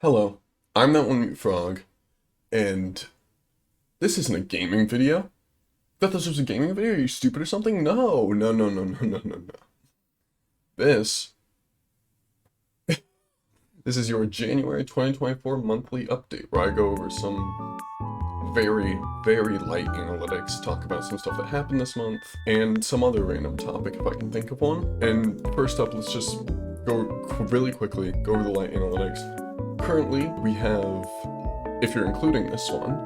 Hello, I'm That1MuteFrog, and this isn't a gaming video. Thought this was a gaming video? Are you stupid or something? No, no, no, no, no, no, no, no. This, this is your January 2024 monthly update, where I go over some very, very light analytics, talk about some stuff that happened this month, and some other random topic if I can think of one. And first up, let's just go really quickly, go over the light analytics. Currently, we have, if you're including this one,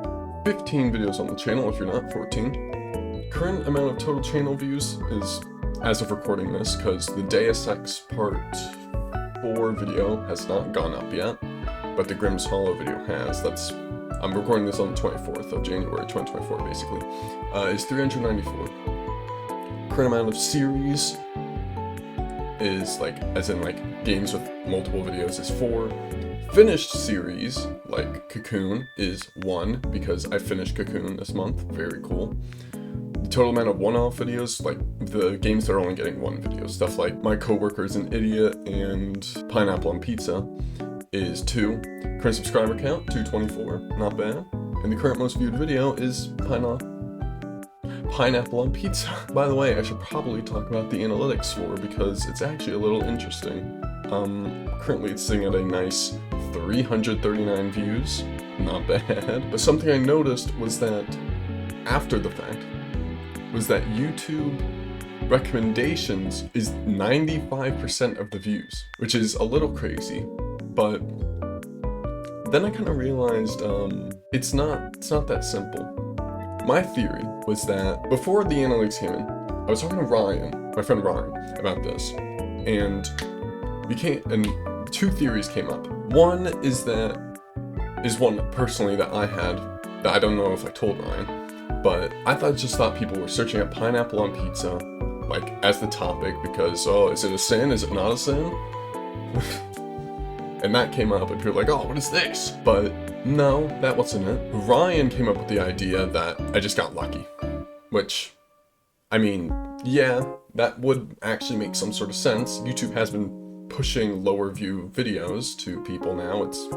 15 videos on the channel. If you're not, 14. Current amount of total channel views is, as of recording this, because the Deus Ex Part 4 video has not gone up yet, but the Grimm's Hollow video has. I'm recording this on the 24th of January 2024, basically. Is 394. Current amount of series is, as in games with multiple videos, is 4. Finished series, like Cocoon, is 1, because I finished Cocoon this month. Very cool. The total amount of one-off videos, like the games that are only getting one video, stuff like My Coworker's an Idiot and Pineapple on Pizza, is 2. Current subscriber count, 224, not bad. And the current most viewed video is Pineapple on Pizza. By the way, I should probably talk about the analytics for, because it's actually a little interesting. Currently it's sitting at a nice 339 views, not bad. But something I noticed was that, after the fact, was that YouTube recommendations is 95% of the views, which is a little crazy, but then I kind of realized, it's not that simple. My theory was that, before the analytics came in, I was talking to Ryan, my friend Ryan, about this, and two theories came up. One is one personally that I had, that I don't know if I told Ryan, but I just thought people were searching up pineapple on pizza, as the topic, because, oh, is it a sin? Is it not a sin? And that came up, and people were like, oh, what is this? But no, that wasn't it. Ryan came up with the idea that I just got lucky, which, I mean, yeah, that would actually make some sort of sense. YouTube has been pushing lower view videos to people now. It's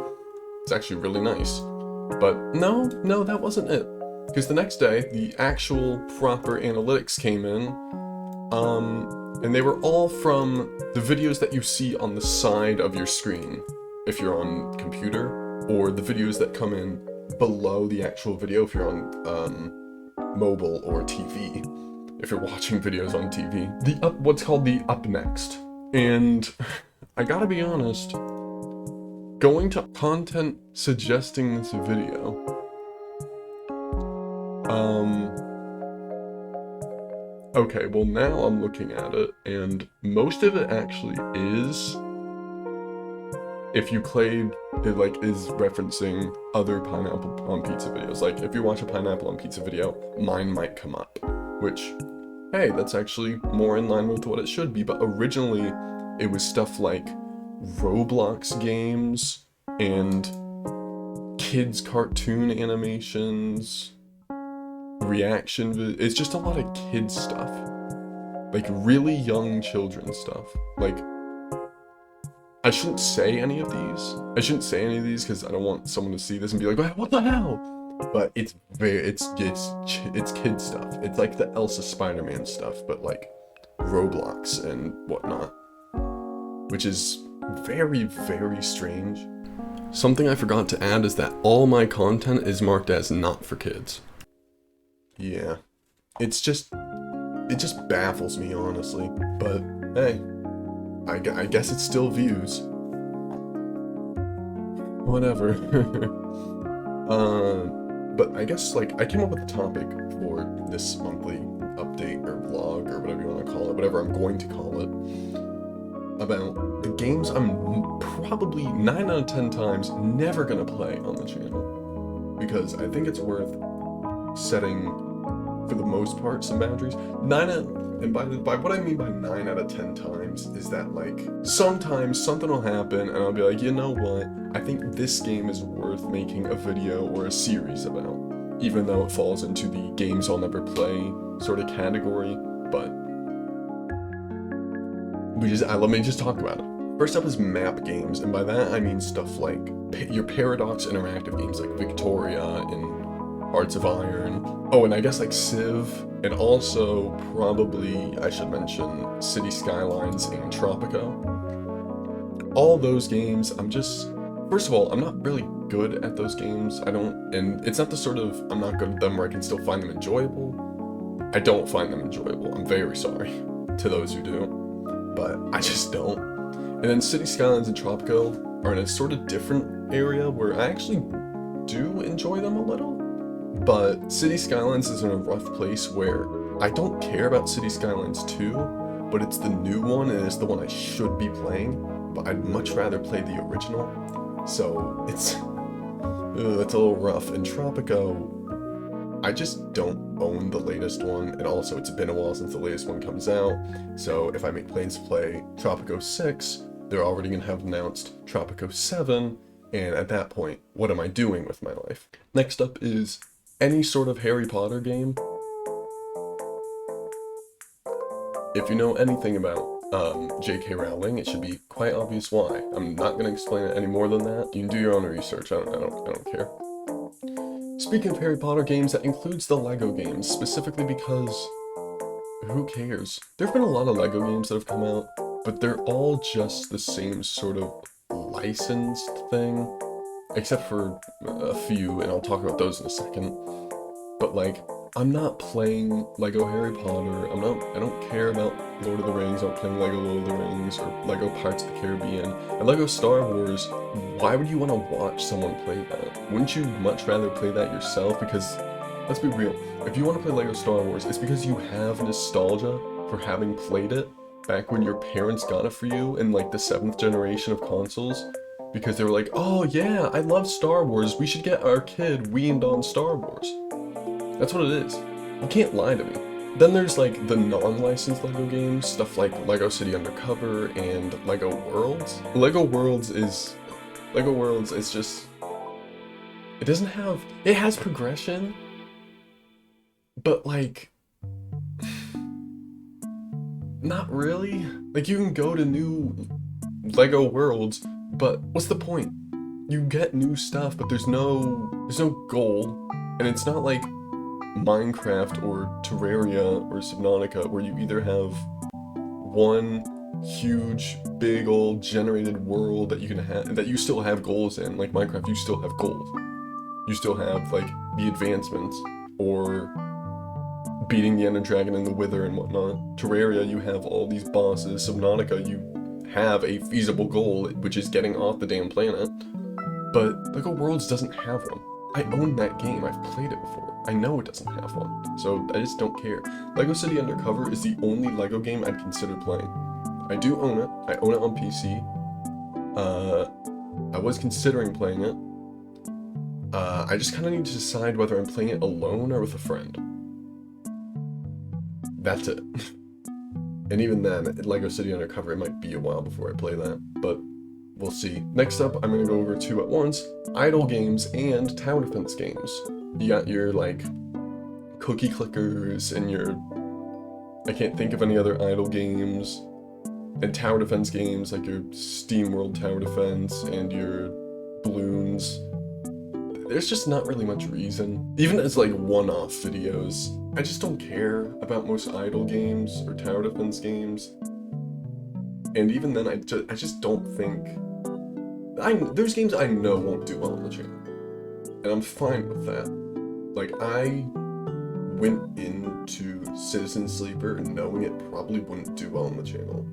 actually really nice. But no, that wasn't it. Because the next day, the actual proper analytics came in, and they were all from the videos that you see on the side of your screen, if you're on computer, or the videos that come in below the actual video if you're on mobile or TV, if you're watching videos on TV. What's called the up next. And I gotta be honest, going to content suggesting this video, okay, well now I'm looking at it, and most of it actually is, if you played, it is referencing other pineapple on pizza videos. If you watch a pineapple on pizza video, mine might come up, which, hey, that's actually more in line with what it should be. But originally, it was stuff like Roblox games and kids cartoon animations, it's just a lot of kids stuff, really young children stuff. I shouldn't say any of these because I don't want someone to see this and be like, what the hell? But it's kid stuff. It's like the Elsa Spider-Man stuff, but Roblox and whatnot, which is very, very strange. Something I forgot to add is that all my content is marked as not for kids. Yeah, it just baffles me, honestly, but hey, I guess it's still views. Whatever. But I guess, I came up with a topic for this monthly update, or vlog, or whatever you want to call it, whatever I'm going to call it, about the games I'm probably 9 out of 10 times never gonna play on the channel, because I think it's worth setting, for the most part, some boundaries. And by what I mean by 9 out of 10 times is that, sometimes something will happen and I'll be like, you know what, I think this game is worth making a video or a series about, even though it falls into the games I'll never play sort of category. But let me just talk about it. First up is map games, and by that I mean stuff like your Paradox interactive games like Victoria and Hearts of Iron. Oh, and I guess like Civ, and also probably I should mention City Skylines and Tropico. All those games, first of all, I'm not really good at those games. And it's not the sort of, I'm not good at them where I can still find them enjoyable. I don't find them enjoyable. I'm very sorry to those who do, but I just don't. And then City Skylines and Tropico are in a sort of different area where I actually do enjoy them a little, but City Skylines is in a rough place where I don't care about City Skylines 2, but it's the new one and it's the one I should be playing, but I'd much rather play the original, so it's a little rough. And Tropico, I just don't own the latest one, and also it's been a while since the latest one comes out, so if I make plans to play Tropico 6, they're already going to have announced Tropico 7, and at that point, what am I doing with my life? Next up is any sort of Harry Potter game. If you know anything about J.K. Rowling, it should be quite obvious why. I'm not going to explain it any more than that. You can do your own research, I don't care. Speaking of Harry Potter games, that includes the LEGO games, specifically because who cares? There have been a lot of LEGO games that have come out, but they're all just the same sort of licensed thing, except for a few, and I'll talk about those in a second. But like, I'm not playing LEGO Harry Potter, I don't care about Lord of the Rings, I'm not playing LEGO Lord of the Rings, or LEGO Pirates of the Caribbean, and LEGO Star Wars. Why would you want to watch someone play that? Wouldn't you much rather play that yourself? Because, let's be real, if you want to play LEGO Star Wars, it's because you have nostalgia for having played it back when your parents got it for you in like the 7th generation of consoles, because they were like, oh yeah, I love Star Wars, we should get our kid weaned on Star Wars. That's what it is. You can't lie to me. Then there's like the non-licensed LEGO games, stuff like LEGO City Undercover and LEGO Worlds. LEGO Worlds is just, it has progression, but like, not really. Like, you can go to new LEGO Worlds, but what's the point? You get new stuff, but there's no goal, and it's not like Minecraft or Terraria or Subnautica, where you either have one huge, big old generated world that you can have, that you still have goals in. Like Minecraft, you still have goals. You still have like the advancements, or beating the Ender Dragon and the Wither and whatnot. Terraria, you have all these bosses. Subnautica, you have a feasible goal, which is getting off the damn planet. But LEGO Worlds doesn't have one. I own that game, I've played it before. I know it doesn't have one, so I just don't care. LEGO City Undercover is the only LEGO game I'd consider playing. I do own it. I own it on PC. I was considering playing it. I just kind of need to decide whether I'm playing it alone or with a friend. That's it. And even then, LEGO City Undercover, it might be a while before I play that, but we'll see. Next up, I'm gonna go over two at once: idle games and tower defense games. You got your, like, cookie clickers and your, I can't think of any other idle games, and tower defense games like your SteamWorld Tower Defense and your Balloons. There's just not really much reason. Even as, like, one-off videos, I just don't care about most idle games or tower defense games. And even then, I just don't think... there's games I know won't do well on the channel, and I'm fine with that. Like, I went into Citizen Sleeper knowing it probably wouldn't do well on the channel,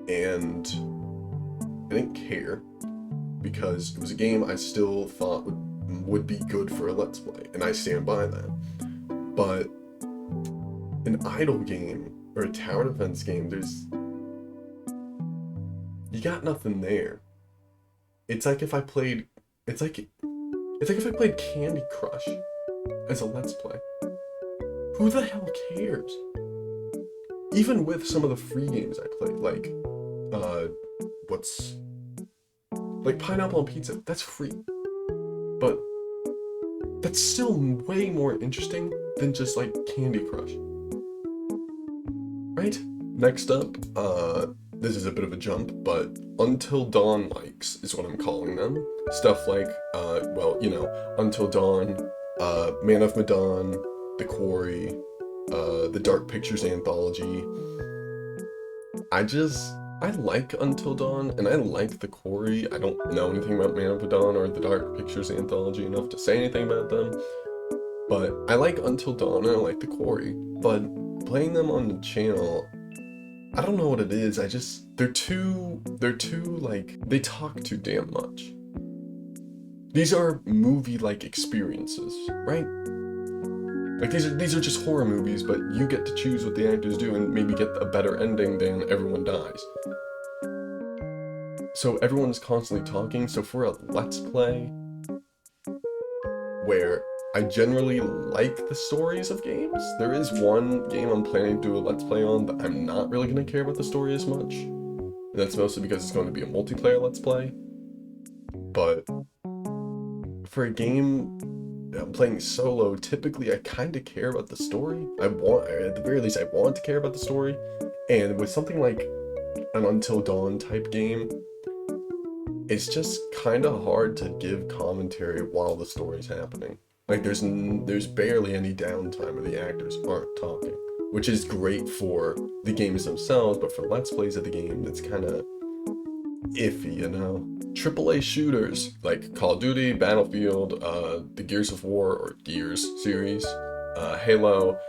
and I didn't care, because it was a game I still thought would be good for a Let's Play, and I stand by that. But an idle game, or a tower defense game, you got nothing there. It's like if I played Candy Crush as a Let's Play. Who the hell cares? Even with some of the free games I played, like, like Pineapple on Pizza, that's free. But that's still way more interesting than just, like, Candy Crush. Right? Next up, this is a bit of a jump, but Until Dawn likes is what I'm calling them. Stuff like, well, you know, Until Dawn, Man of Medan, The Quarry, the Dark Pictures Anthology. I like Until Dawn, and I like The Quarry. I don't know anything about Man of Medan or the Dark Pictures Anthology enough to say anything about them, but I like Until Dawn and I like The Quarry. But playing them on the channel, I don't know what it is, they're too, like, they talk too damn much. These are movie-like experiences, right? Like, these are just horror movies, but you get to choose what the actors do and maybe get a better ending than everyone dies. So everyone's constantly talking, so for a Let's Play, where I generally like the stories of games, there is one game I'm planning to do a Let's Play on that I'm not really going to care about the story as much. And that's mostly because it's going to be a multiplayer Let's Play. But for a game I'm playing solo, typically I kind of care about the story. At the very least, I want to care about the story. And with something like an Until Dawn type game, it's just kind of hard to give commentary while the story's happening. Like, there's barely any downtime where the actors aren't talking, which is great for the games themselves, but for Let's Plays of the game, it's kind of iffy, you know? AAA shooters like Call of Duty, Battlefield, the Gears of War or Gears series, Halo.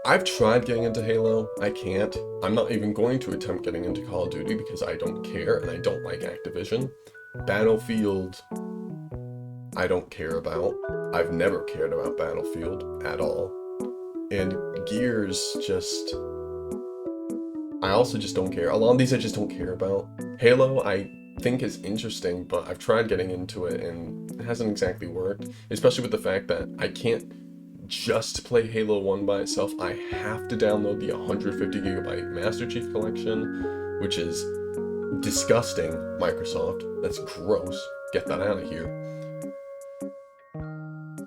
I've tried getting into Halo. I can't. I'm not even going to attempt getting into Call of Duty because I don't care and I don't like Activision. Battlefield, I don't care about. I've never cared about Battlefield at all. And Gears I also just don't care. A lot of these I just don't care about. Halo, I think is interesting, but I've tried getting into it and it hasn't exactly worked, especially with the fact that I can't just play Halo 1 by itself. I have to download the 150GB Master Chief Collection, which is disgusting, Microsoft. That's gross. Get that out of here.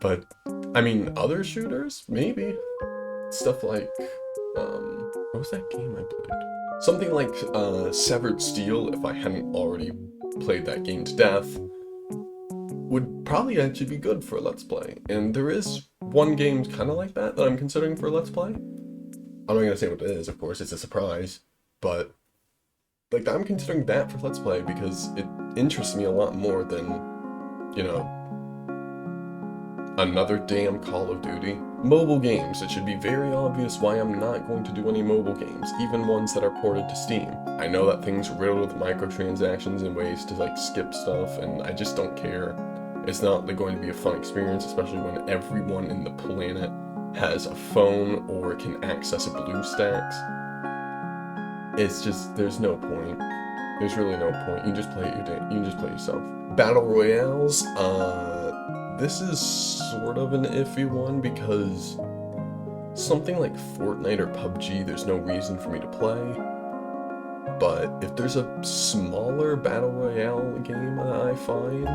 But, I mean, other shooters? Maybe. Stuff like, what was that game I played? Something like Severed Steel, if I hadn't already played that game to death, would probably actually be good for a Let's Play. And there is one game kind of like that I'm considering for a Let's Play. I'm not going to say what it is, of course, it's a surprise, but like I'm considering that for Let's Play because it interests me a lot more than, you know, another damn Call of Duty. Mobile games, it should be very obvious why I'm not going to do any mobile games, even ones that are ported to Steam. I know that thing's riddled with microtransactions and ways to like skip stuff, and I just don't care. It's not like, going to be a fun experience, especially when everyone in the planet has a phone or can access a BlueStacks. It's just, there's no point. There's really no point. You can just play it you can just play yourself. Battle Royales, this is sort of an iffy one because something like Fortnite or PUBG, there's no reason for me to play. But if there's a smaller Battle Royale game that I find,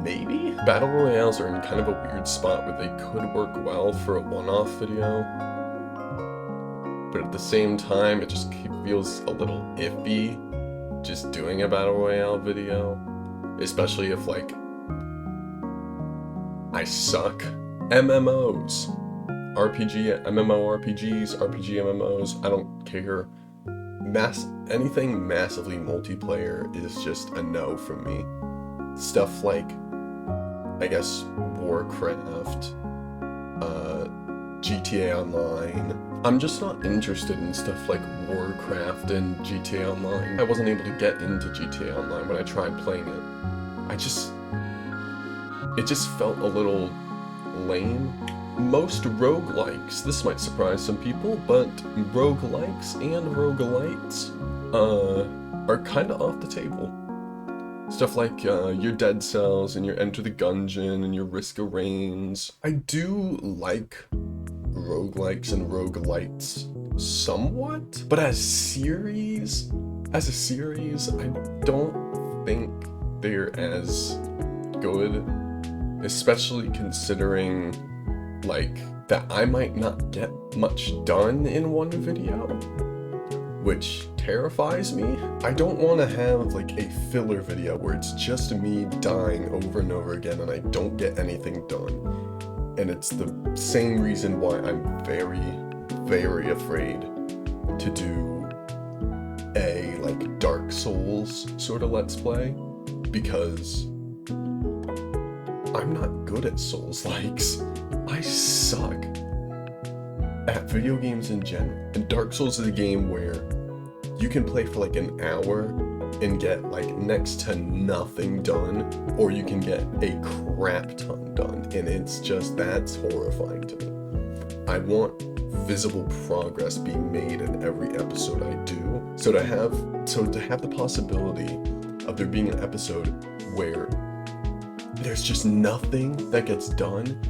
maybe? Battle Royales are in kind of a weird spot where they could work well for a one-off video, but at the same time, it just feels a little iffy just doing a Battle Royale video. Especially if, like, I suck. MMOs. MMORPGs, RPG MMOs, I don't care. Anything massively multiplayer is just a no from me. Stuff like, I guess, Warcraft, GTA Online. I'm just not interested in stuff like Warcraft and GTA Online. I wasn't able to get into GTA Online when I tried playing it. It just felt a little lame. Most roguelikes, this might surprise some people, but roguelikes and roguelites are kind of off the table. Stuff like your Dead Cells and your Enter the Gungeon and your Risk of Rains. I do like roguelikes and roguelites somewhat, but as a series, I don't think they're as good, especially considering like that I might not get much done in one video, which terrifies me. I don't want to have like a filler video where it's just me dying over and over again and I don't get anything done. And it's the same reason why I'm very, very afraid to do a like Dark Souls sort of Let's Play, because I'm not good at Souls-likes. I suck at video games in general. And Dark Souls is a game where you can play for like an hour and get like next to nothing done, or you can get a crap ton done, and it's just, that's horrifying to me. I want visible progress being made in every episode I do. So to have the possibility of there being an episode where there's just nothing that gets done,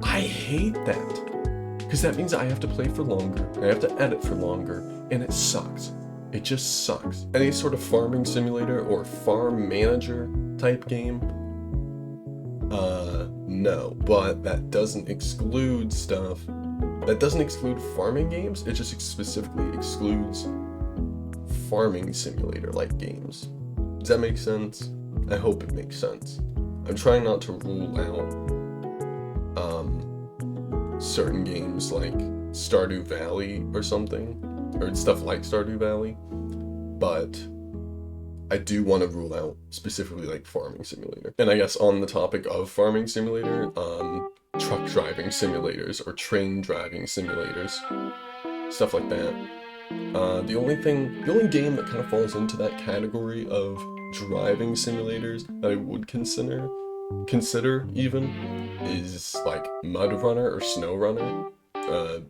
I hate that. Because that means I have to play for longer, I have to edit for longer, and it sucks. It just sucks. Any sort of farming simulator or farm manager type game, no. But that doesn't exclude stuff. That doesn't exclude farming games, it just specifically excludes farming simulator-like games. Does that make sense? I hope it makes sense. I'm trying not to rule out certain games like Stardew Valley or something, or stuff like Stardew Valley, but I do want to rule out specifically like Farming Simulator. And I guess on the topic of Farming Simulator, truck driving simulators or train driving simulators, stuff like that. The only game that kind of falls into that category of driving simulators that I would consider even is like Mud Runner or Snow Runner,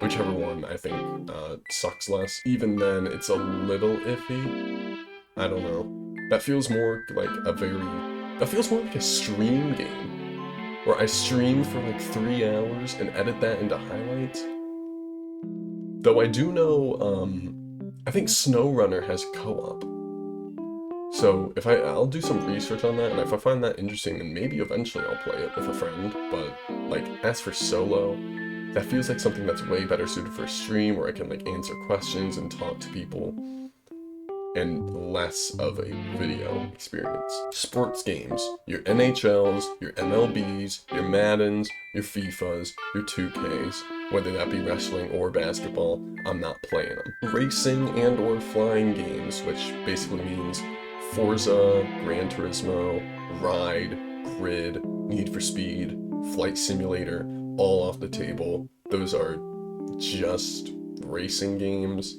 whichever one I think sucks less. Even then, it's a little iffy. I don't know. That feels more like a stream game, where I stream for like 3 hours and edit that into highlights. Though I do know, I think Snow Runner has co-op. So I'll do some research on that, and if I find that interesting, then maybe eventually I'll play it with a friend. But like, as for solo, that feels like something that's way better suited for a stream where I can like answer questions and talk to people, and less of a video experience. Sports games, your NHLs, your MLBs, your Maddens, your FIFAs, your 2Ks, whether that be wrestling or basketball, I'm not playing them. Racing and or flying games, which basically means Forza, Gran Turismo, Ride, Grid, Need for Speed, Flight Simulator, all off the table. Those are just racing games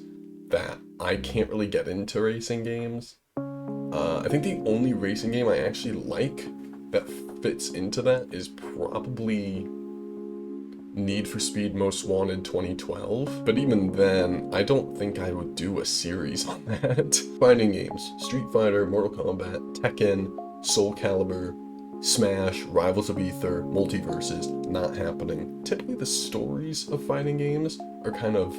that I can't really get into racing games. I think the only racing game I actually like that fits into that is probably Need for Speed Most Wanted 2012, but even then, I don't think I would do a series on that. Fighting games, Street Fighter, Mortal Kombat, Tekken, Soul Calibur, Smash, Rivals of Aether, Multiverses, not happening. Typically the stories of fighting games are kind of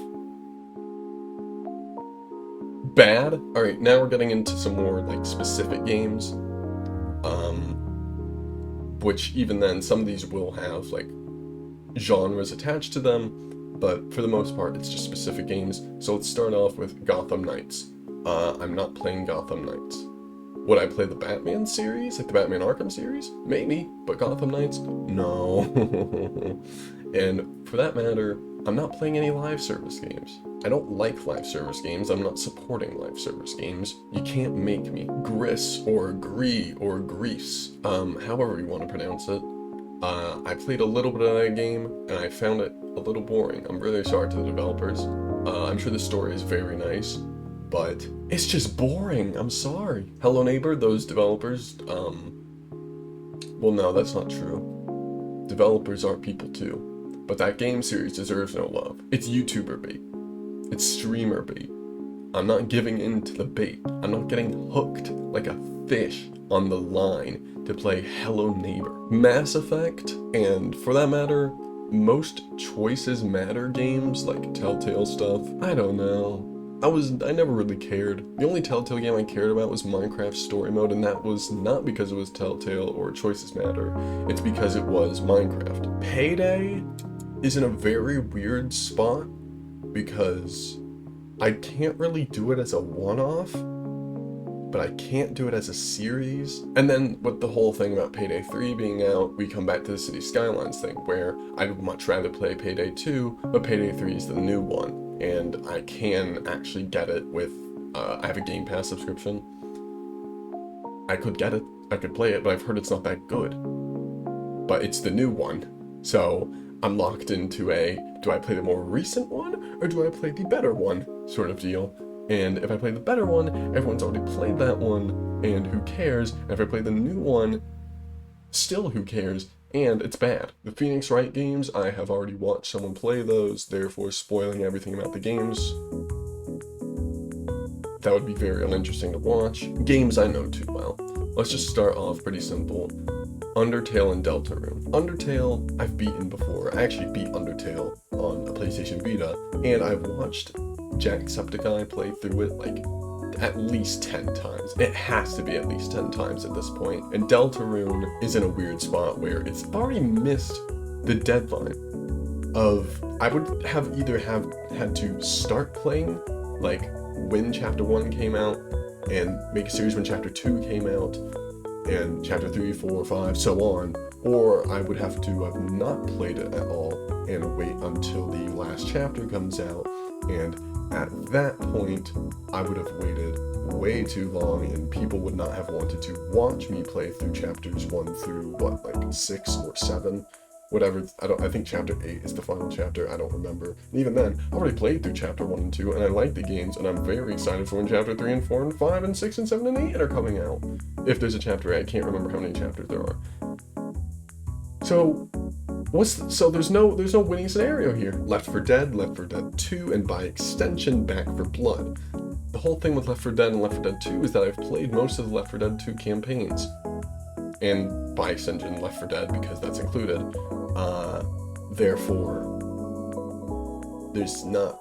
bad. Alright, now we're getting into some more like specific games, which even then, some of these will have like genres attached to them, but for the most part it's just specific games. So let's start off with Gotham Knights. I'm not playing Gotham Knights. Would I play the Batman series, like the Batman Arkham series? Maybe, but Gotham Knights? No. And for that matter, I'm not playing any live service games. I don't like live service games, I'm not supporting live service games. You can't make me. Gris, or Gree, or Grease, however you want to pronounce it. I played a little bit of that game, and I found it a little boring. I'm really sorry to the developers. I'm sure the story is very nice, but it's just boring, I'm sorry. Hello Neighbor, those developers, well no, that's not true. Developers are people too, but that game series deserves no love. It's YouTuber bait. It's streamer bait. I'm not giving in to the bait. I'm not getting hooked like a fish on the line to play Hello Neighbor. Mass Effect, and for that matter, most Choices Matter games like Telltale stuff, I don't know. I never really cared. The only Telltale game I cared about was Minecraft Story Mode, and that was not because it was Telltale or Choices Matter. It's because it was Minecraft. Payday? is in a very weird spot because I can't really do it as a one-off, but I can't do it as a series. And then with the whole thing about Payday 3 being out, we come back to the City Skylines thing, where I'd much rather play Payday 2, but Payday 3 is the new one, and I can actually get it with, I have a Game Pass subscription. I could get it, I could play it, but I've heard it's not that good. But it's the new one, so I'm locked into a, do I play the more recent one, or do I play the better one sort of deal? And if I play the better one, everyone's already played that one, and who cares? And if I play the new one, still who cares? And it's bad. The Phoenix Wright games, I have already watched someone play those, therefore spoiling everything about the games. That would be very uninteresting to watch. Games I know too well. Let's just start off pretty simple. Undertale and Deltarune. Undertale, I've beaten before. I actually beat Undertale on a PlayStation Vita, and I've watched Jacksepticeye play through it like at least 10 times. It has to be at least 10 times at this point. And Deltarune is in a weird spot where it's already missed the deadline of, I would have either had to start playing like when Chapter 1 came out and make a series when Chapter 2 came out and Chapter 3, 4, 5, so on, or I would have to have not played it at all and wait until the last chapter comes out, and at that point, I would have waited way too long and people would not have wanted to watch me play through chapters 1 through, what, like 6 or 7? Whatever, I think chapter 8 is the final chapter, I don't remember. And even then, I already played through chapter 1 and 2, and I like the games, and I'm very excited for when chapter 3 and 4 and 5 and 6 and 7 and 8 are coming out. If there's a chapter 8, I can't remember how many chapters there are. So, so there's no winning scenario here. Left 4 Dead, Left 4 Dead 2, and by extension, Back 4 Blood. The whole thing with Left 4 Dead and Left 4 Dead 2 is that I've played most of the Left 4 Dead 2 campaigns. And by extension, Left 4 Dead, because that's included. Therefore, there's not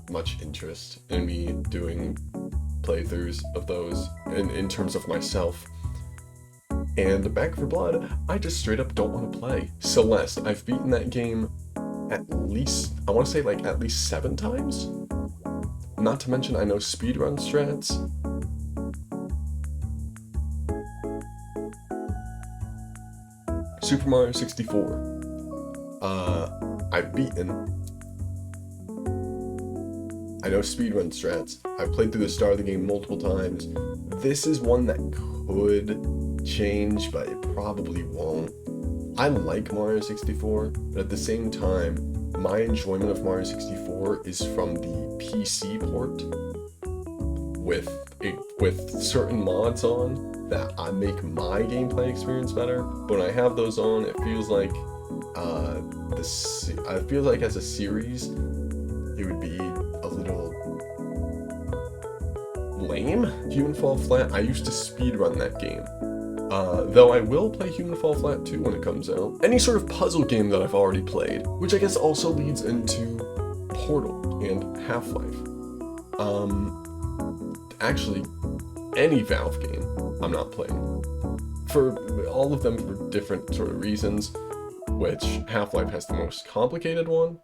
much interest in me doing playthroughs of those in terms of myself. And Back 4 Blood, I just straight up don't want to play. Celeste, I've beaten that game at least, I want to say like at least 7 times. Not to mention I know speedrun strats. Super Mario 64. I've beaten. I know speedrun strats. I've played through the start of the game multiple times. This is one that could change, but it probably won't. I like Mario 64, but at the same time, my enjoyment of Mario 64 is from the PC port with certain mods on that I make my gameplay experience better. But when I have those on, it feels like as a series, it would be a little lame. Human Fall Flat, I used to speedrun that game. Though I will play Human Fall Flat 2 when it comes out. Any sort of puzzle game that I've already played, which I guess also leads into Portal and Half-Life. Actually, any Valve game I'm not playing. For all of them for different sort of reasons, which Half-Life has the most complicated one,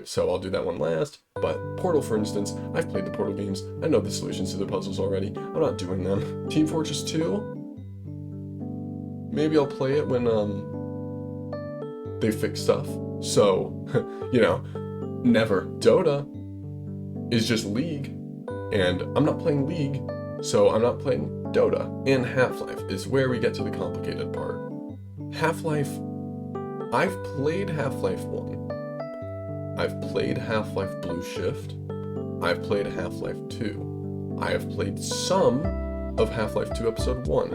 so I'll do that one last. But Portal, for instance, I've played the Portal games, I know the solutions to the puzzles already, I'm not doing them. Team Fortress 2? Maybe I'll play it when, they fix stuff. So, never. Dota is just League, and I'm not playing League, so I'm not playing Dota. And Half-Life is where we get to the complicated part. Half-Life, I've played Half-Life 1. I've played Half-Life Blue Shift. I've played Half-Life 2. I have played some of Half-Life 2 Episode 1.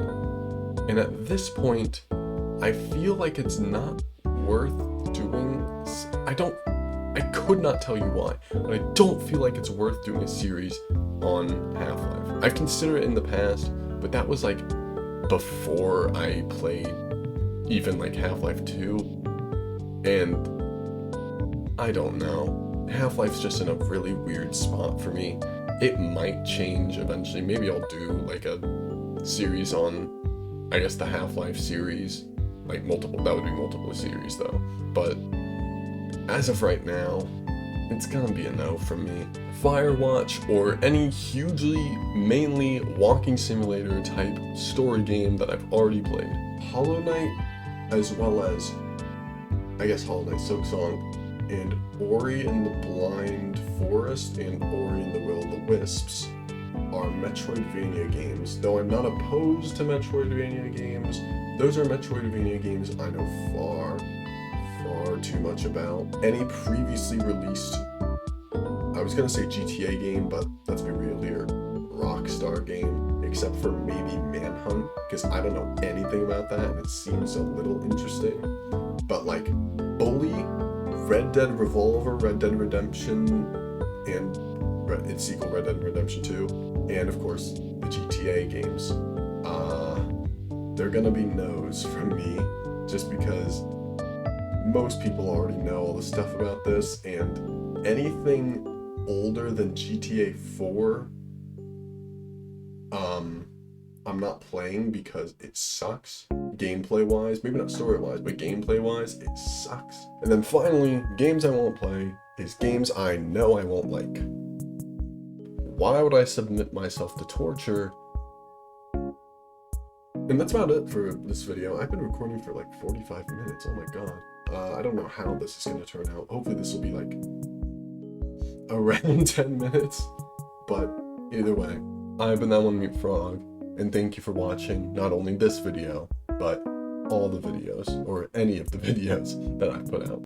And at this point, I feel like it's not worth doing. I could not tell you why, but I don't feel like it's worth doing a series on Half-Life. I've considered it in the past, but that was like before I played even like Half-Life 2. And I don't know. Half-Life's just in a really weird spot for me. It might change eventually. Maybe I'll do like a series on, I guess, the Half-Life series Like multiple, that would be multiple series though. But as of right now, it's gonna be a no from me. Firewatch or any hugely, mainly walking simulator type story game that I've already played. Hollow Knight, as well as, I guess Hollow Knight, Silksong, and Ori and the Blind Forest and Ori and the Will of the Wisps are Metroidvania games. Though I'm not opposed to Metroidvania games, those are Metroidvania games I know far too much about. Any previously released, I was gonna say GTA game, but let's be real here, Rockstar game, except for maybe Manhunt, because I don't know anything about that and it seems a little interesting. But like Bully, Red Dead Revolver, Red Dead Redemption, and its sequel Red Dead Redemption 2, and of course the GTA games, they're gonna be no's from me, just because most people already know all the stuff about this, and anything older than GTA 4, I'm not playing because it sucks. Gameplay-wise, maybe not story-wise, but gameplay-wise, it sucks. And then finally, games I won't play is games I know I won't like. Why would I submit myself to torture? And that's about it for this video. I've been recording for like 45 minutes, oh my god. I don't know how this is gonna turn out. Hopefully this will be like around 10 minutes. But either way, I've been That1MuteFrog, and thank you for watching not only this video, but all the videos, or any of the videos that I've put out.